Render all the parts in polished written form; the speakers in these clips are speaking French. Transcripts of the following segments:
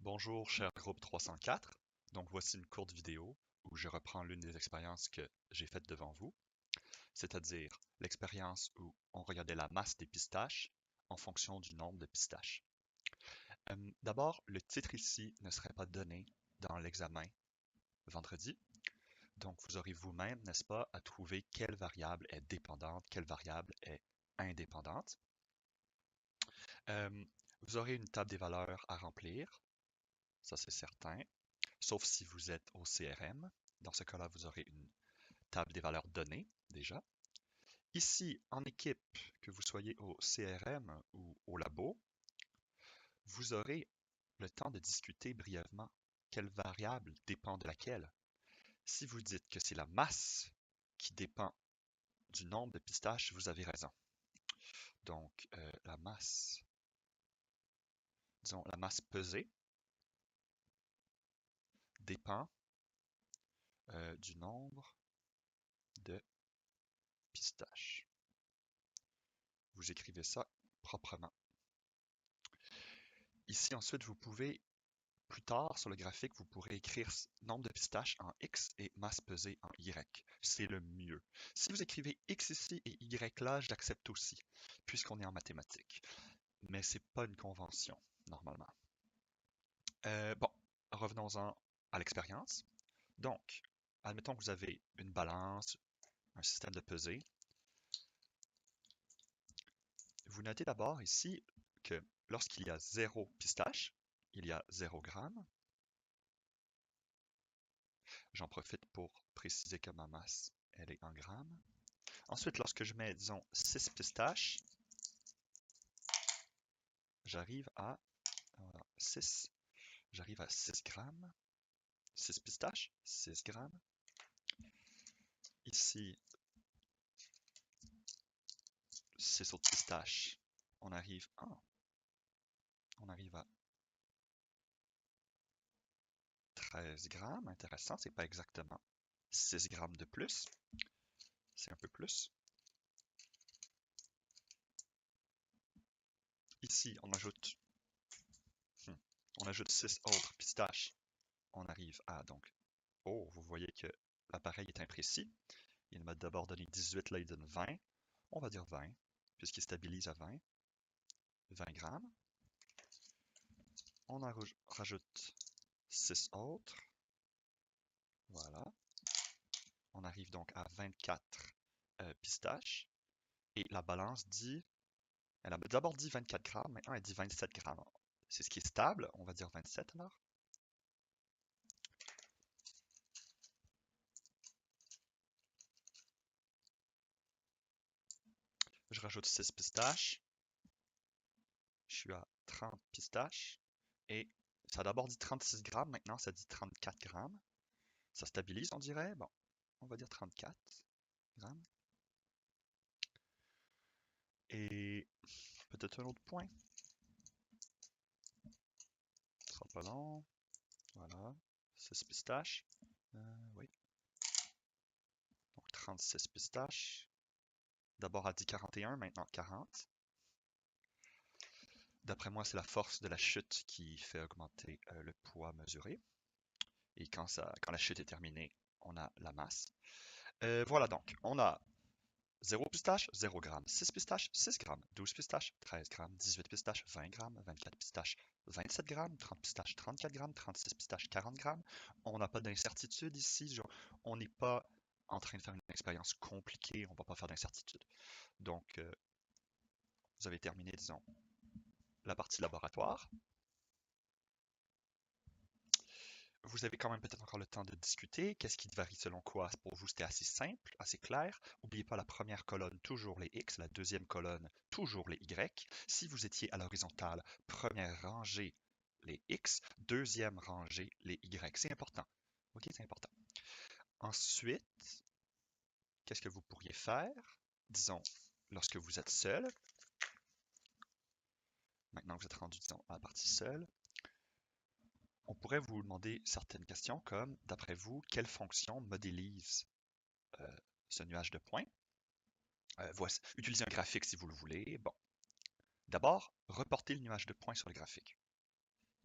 Bonjour, cher groupe 304. Donc voici une courte vidéo où je reprends l'une des expériences que j'ai faites devant vous, c'est-à-dire l'expérience où on regardait la masse des pistaches en fonction du nombre de pistaches. D'abord, le titre ici ne serait pas donné dans l'examen vendredi, donc vous aurez vous-même, n'est-ce pas, à trouver quelle variable est dépendante, quelle variable est indépendante. Vous aurez une table des valeurs à remplir, ça c'est certain. Sauf si vous êtes au CRM. Dans ce cas-là, vous aurez une table des valeurs données déjà. Ici, en équipe, que vous soyez au CRM ou au labo, vous aurez le temps de discuter brièvement quelle variable dépend de laquelle. Si vous dites que c'est la masse qui dépend du nombre de pistaches, vous avez raison. Donc, la masse, disons la masse pesée, dépend du nombre de pistaches. Vous écrivez ça proprement. Ici, ensuite, vous pouvez, plus tard sur le graphique, vous pourrez écrire nombre de pistaches en X et masse pesée en Y. C'est le mieux. Si vous écrivez X ici et Y là, j'accepte aussi, puisqu'on est en mathématiques. Mais ce n'est pas une convention, normalement. Bon, revenons-en à l'expérience. Donc, admettons que vous avez une balance, un système de pesée. Vous notez d'abord ici que lorsqu'il y a 0 pistache, il y a 0 gramme. J'en profite pour préciser que ma masse, elle est en grammes. Ensuite, lorsque je mets, disons, 6 pistaches, j'arrive à 6. J'arrive à 6 grammes. 6 pistaches, 6 grammes. Ici, 6 autres pistaches, on arrive à 13 grammes. Intéressant, c'est pas exactement 6 grammes de plus. C'est un peu plus. Ici, on ajoute 6 autres pistaches. On arrive à donc, oh, vous voyez que l'appareil est imprécis. Il m'a d'abord donné 18, là il donne 20. On va dire 20, puisqu'il stabilise à 20. 20 grammes. On en rajoute 6 autres. Voilà. On arrive donc à 24 pistaches. Et la balance dit, elle a d'abord dit 24 grammes, maintenant elle dit 27 grammes. C'est ce qui est stable, on va dire 27 alors. Je rajoute 6 pistaches. Je suis à 30 pistaches. Et ça a d'abord dit 36 grammes, maintenant ça dit 34 grammes. Ça stabilise, on dirait. Bon, on va dire 34 grammes. Et peut-être un autre point. Ce sera pas long. Voilà. 6 pistaches. Oui. Donc 36 pistaches. D'abord, elle dit 41, maintenant 40. D'après moi, c'est la force de la chute qui fait augmenter le poids mesuré. Et quand la chute est terminée, on a la masse. Voilà donc, on a 0 pistache, 0 g, 6 pistaches, 6 g, 12 pistaches, 13 g, 18 pistaches, 20 g, 24 pistaches, 27 g, 30 pistaches, 34 g, 36 pistaches, 40 g. On n'a pas d'incertitude ici, genre, on n'est pas en train de faire une expérience compliquée, on ne va pas faire d'incertitude. Donc, vous avez terminé, disons, la partie laboratoire. Vous avez quand même peut-être encore le temps de discuter. Qu'est-ce qui varie selon quoi? Pour vous, c'était assez simple, assez clair. N'oubliez pas la première colonne, toujours les X. La deuxième colonne, toujours les Y. Si vous étiez à l'horizontale, première rangée, les X. Deuxième rangée, les Y. C'est important. OK, c'est important. Ensuite, qu'est-ce que vous pourriez faire? Disons, lorsque vous êtes seul. Maintenant que vous êtes rendu, disons, à la partie seule. On pourrait vous demander certaines questions comme, d'après vous, quelle fonction modélise ce nuage de points? Utilisez un graphique si vous le voulez. Bon, d'abord, reportez le nuage de points sur le graphique.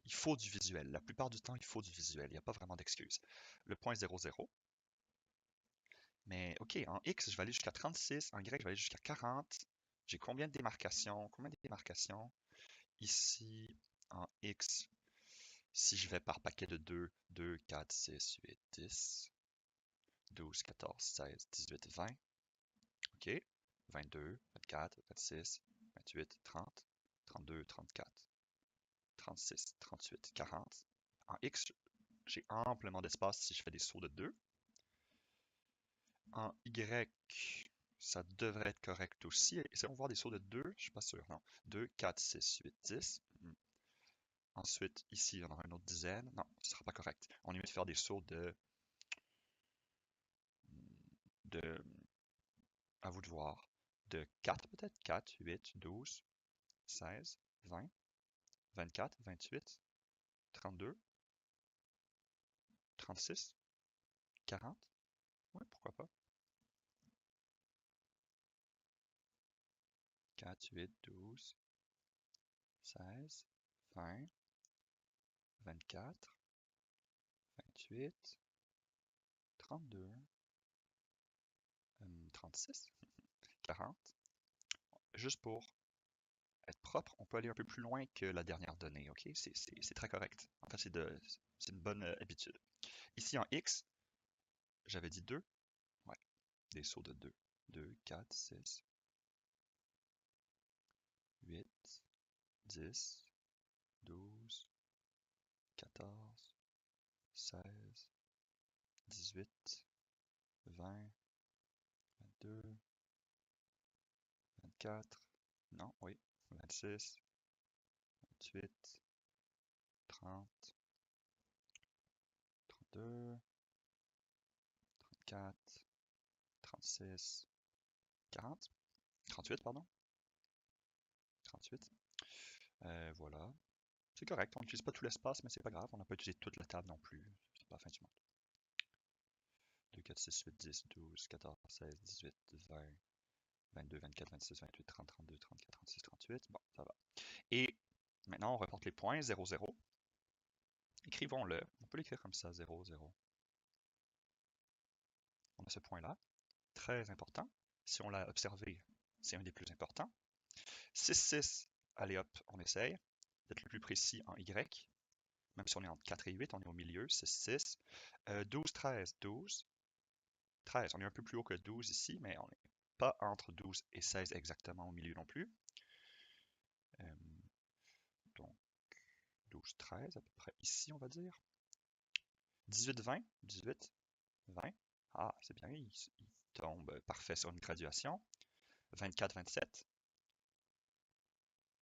Il faut du visuel. La plupart du temps, il faut du visuel. Il n'y a pas vraiment d'excuse. Le point 0, 0. Mais OK, en X, je vais aller jusqu'à 36. En Y, je vais aller jusqu'à 40. J'ai combien de démarcations? Combien de démarcations? Ici, en X, si je vais par paquet de 2, 2, 4, 6, 8, 10, 12, 14, 16, 18, 20. OK. 22, 24, 26, 28, 30, 32, 34, 36, 38, 40. En X, j'ai amplement d'espace si je fais des sauts de 2. En Y, ça devrait être correct aussi. Essayons de voir des sauts de 2. Je ne suis pas sûr. Non. 2, 4, 6, 8, 10. Ensuite, ici, il y en aura une autre dizaine. Non, ce ne sera pas correct. On est mieux de faire des sauts de à vous de voir. De 4 peut-être. 4, 8, 12, 16, 20, 24, 28, 32, 36, 40. Ouais, pourquoi pas. 4, 8, 12, 16, 20, 24, 28, 32, 36, 40. Juste pour être propre, on peut aller un peu plus loin que la dernière donnée, ok? C'est très correct. En fait, c'est une bonne habitude. Ici, en X, j'avais dit 2. Ouais, des sauts de 2. 2, 4, 6, 8, 10, 12, 14, 16, 18, 20, 22, 24, non, oui, 26, 28, 30, 32, 34, 36, 40, 38, pardon. 38. Voilà. C'est correct, on n'utilise pas tout l'espace, mais c'est pas grave, on n'a pas utilisé toute la table non plus. C'est pas la fin du monde. 2, 4, 6, 8, 10, 12, 14, 16, 18, 20, 22, 24, 26, 28, 30, 32, 34, 36, 38. Bon, ça va. Et maintenant, on reporte les points 0, 0. Écrivons-le. On peut l'écrire comme ça, 0, 0. On a ce point-là. Très important. Si on l'a observé, c'est un des plus importants. 6, 6. Allez hop, on essaye d'être le plus précis en Y. Même si on est entre 4 et 8, on est au milieu, 6, 6. 12, 13, 12. 13, on est un peu plus haut que 12 ici, mais on n'est pas entre 12 et 16 exactement au milieu non plus. Donc, 12, 13 à peu près ici, on va dire. 18, 20. 18, 20. Ah, c'est bien, il tombe parfait sur une graduation. 24, 27.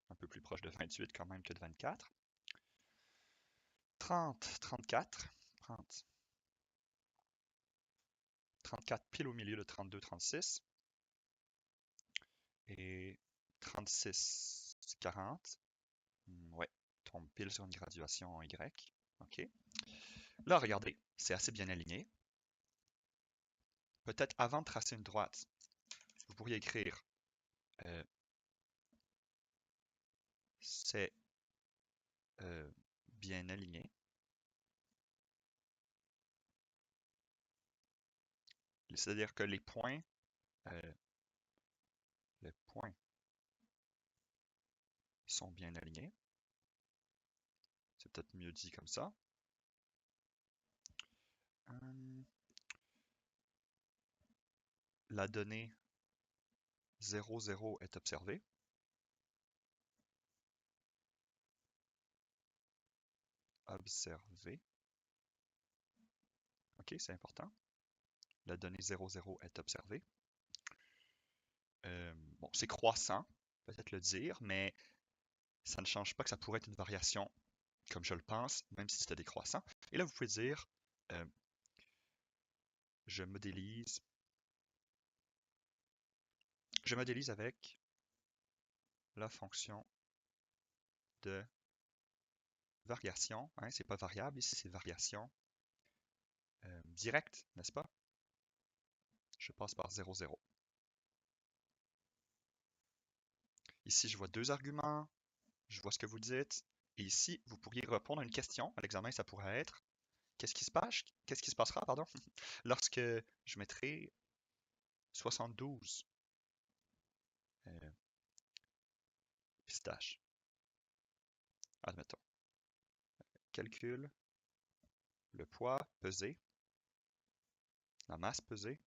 Un peu plus proche de 28 quand même que de 24. 30, 34. 30. 34 pile au milieu de 32, 36. Et 36, 40. Ouais, tombe pile sur une graduation en Y. OK. Là, regardez, c'est assez bien aligné. Peut-être avant de tracer une droite, vous pourriez écrire c'est bien aligné. C'est-à-dire que les points sont bien alignés. C'est peut-être mieux dit comme ça. La donnée 0, 0 est observée. Observé. OK, c'est important. La donnée 0, 0 est observée. Bon, c'est croissant, peut-être le dire, mais ça ne change pas que ça pourrait être une variation, comme je le pense, même si c'était décroissant. Et là, vous pouvez dire, je modélise avec la fonction de variation. Hein, c'est pas variable, ici c'est variation directe, n'est-ce pas? Je passe par 0, 0. Ici, je vois deux arguments. Je vois ce que vous dites. Et ici, vous pourriez répondre à une question. À l'examen, ça pourrait être qu'est-ce qui se passe? Qu'est-ce qui se passera, pardon, lorsque je mettrai 72 pistaches. Admettons. Calcule le poids pesé, la masse pesée.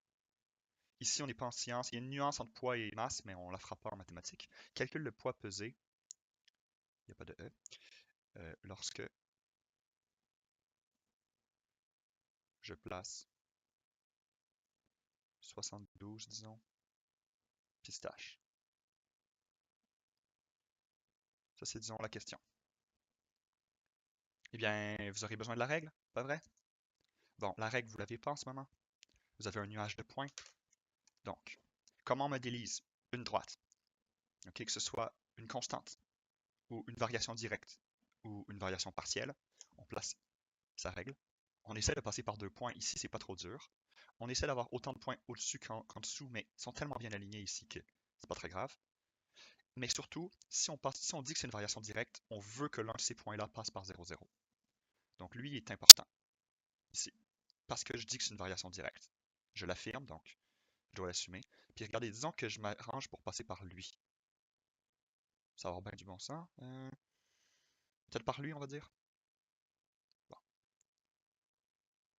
Ici, on n'est pas en science. Il y a une nuance entre poids et masse, mais on ne la fera pas en mathématiques. Calcule le poids pesé. Il n'y a pas de E. Lorsque je place 72, disons, pistaches. Ça, c'est, disons, la question. Eh bien, vous aurez besoin de la règle, pas vrai? Bon, la règle, vous ne l'avez pas en ce moment. Vous avez un nuage de points. Donc, comment on modélise une droite? Okay, que ce soit une constante, ou une variation directe, ou une variation partielle, on place sa règle. On essaie de passer par 2 points. Ici, c'est pas trop dur. On essaie d'avoir autant de points au-dessus qu'en dessous, mais ils sont tellement bien alignés ici que c'est pas très grave. Mais surtout, si on dit que c'est une variation directe, on veut que l'un de ces points-là passe par 0, 0. Donc lui est important ici, parce que je dis que c'est une variation directe. Je l'affirme, donc je dois l'assumer. Puis regardez, disons que je m'arrange pour passer par lui. Ça va avoir bien du bon sens. Peut-être par lui, on va dire. Bon.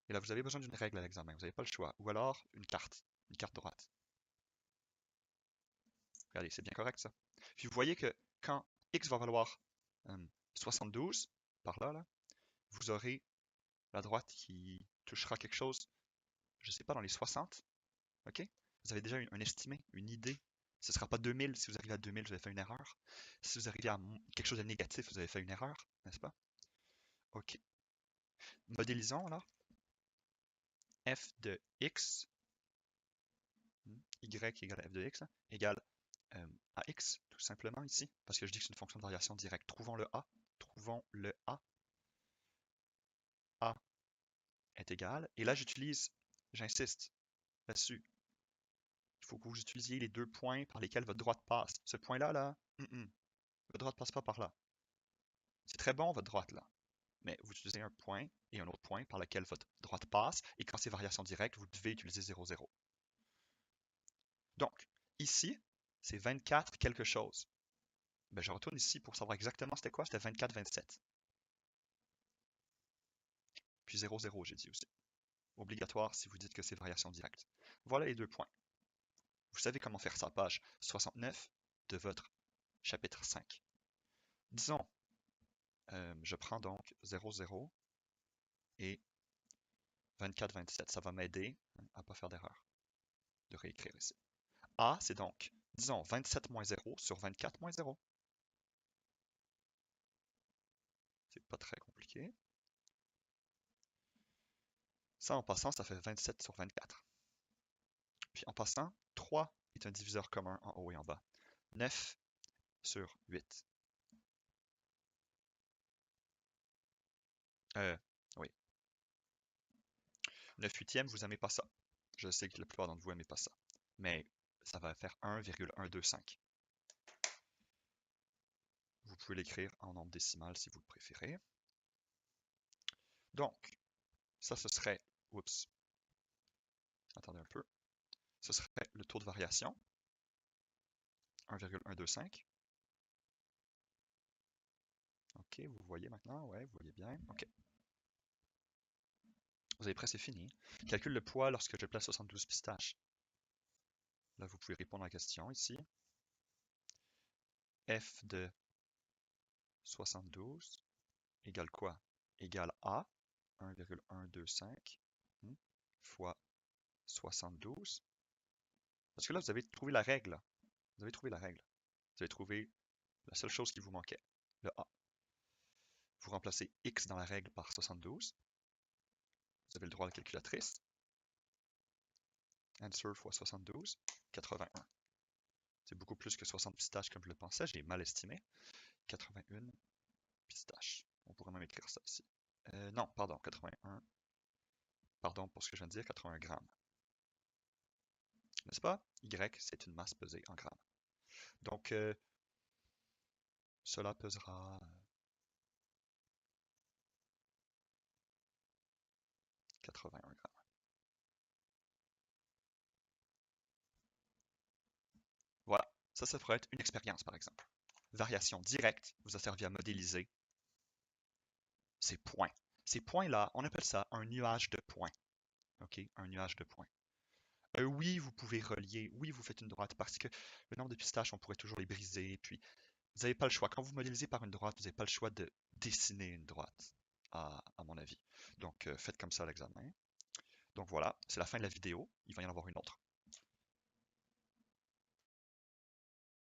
Et là, vous avez besoin d'une règle à l'examen. Vous n'avez pas le choix. Ou alors une carte droite. Regardez, c'est bien correct ça. Puis vous voyez que quand x va valoir 72, par là, vous aurez la droite qui touchera quelque chose, je ne sais pas, dans les 60. OK? Vous avez déjà un estimé, une idée. Ce ne sera pas 2000. Si vous arrivez à 2000, vous avez fait une erreur. Si vous arrivez à quelque chose de négatif, vous avez fait une erreur, n'est-ce pas? OK. Modélisons alors. F de x, y égale f de x, égale à x, tout simplement ici, parce que je dis que c'est une fonction de variation directe. Trouvons le a. Trouvons le a. A est égal. Et là, j'insiste là-dessus. Il faut que vous utilisiez les 2 points par lesquels votre droite passe. Ce point-là, votre droite ne passe pas par là. C'est très bon, votre droite, là. Mais vous utilisez un point et un autre point par lequel votre droite passe. Et quand c'est variation directe, vous devez utiliser 0, 0. Donc, ici, c'est 24 quelque chose. Ben, je retourne ici pour savoir exactement c'était quoi. C'était 24, 27. Puis 0, 0, j'ai dit aussi. Obligatoire si vous dites que c'est variation directe. Voilà les 2 points. Vous savez comment faire ça, page 69 de votre chapitre 5. Disons, je prends donc 0, 0 et 24, 27. Ça va m'aider à ne pas faire d'erreur de réécrire ici. A, c'est donc, disons, 27 moins 0 sur 24 moins 0. C'est pas très compliqué. Ça, en passant, ça fait 27 sur 24. Puis en passant, 3 est un diviseur commun en haut et en bas. 9 sur 8. Oui. 9 huitièmes, vous n'aimez pas ça. Je sais que la plupart d'entre vous n'aimez pas ça. Mais ça va faire 1,125. Vous pouvez l'écrire en nombre décimal si vous le préférez. Donc, ça, ce serait... Oups. Attendez un peu. Ce serait le taux de variation. 1,125. OK, vous voyez maintenant? Ouais, vous voyez bien. OK. Vous avez presque fini. Calcule le poids lorsque je place 72 pistaches. Là, vous pouvez répondre à la question ici. F de 72 égale quoi? Égale A, 1,125 fois 72. Parce que là, vous avez trouvé la règle. Vous avez trouvé la règle. Vous avez trouvé la seule chose qui vous manquait, le A. Vous remplacez x dans la règle par 72. Vous avez le droit à la calculatrice. Answer fois 72, 81. C'est beaucoup plus que 60 pistaches comme je le pensais, j'ai mal estimé. 81 pistaches. On pourrait même écrire ça ici. Non, pardon, 81. Pardon pour ce que je viens de dire, 81 grammes. N'est-ce pas? Y, c'est une masse pesée en grammes. Donc, cela pesera 81 grammes. Voilà, ça pourrait être une expérience par exemple. Variation directe vous a servi à modéliser ces points. Ces points-là, on appelle ça un nuage de points. OK? Un nuage de points. Oui, vous pouvez relier, oui, vous faites une droite parce que le nombre de pistaches, on pourrait toujours les briser. Puis, vous n'avez pas le choix. Quand vous modélisez par une droite, vous n'avez pas le choix de dessiner une droite, à mon avis. Donc, faites comme ça l'examen. Donc voilà, c'est la fin de la vidéo. Il va y en avoir une autre.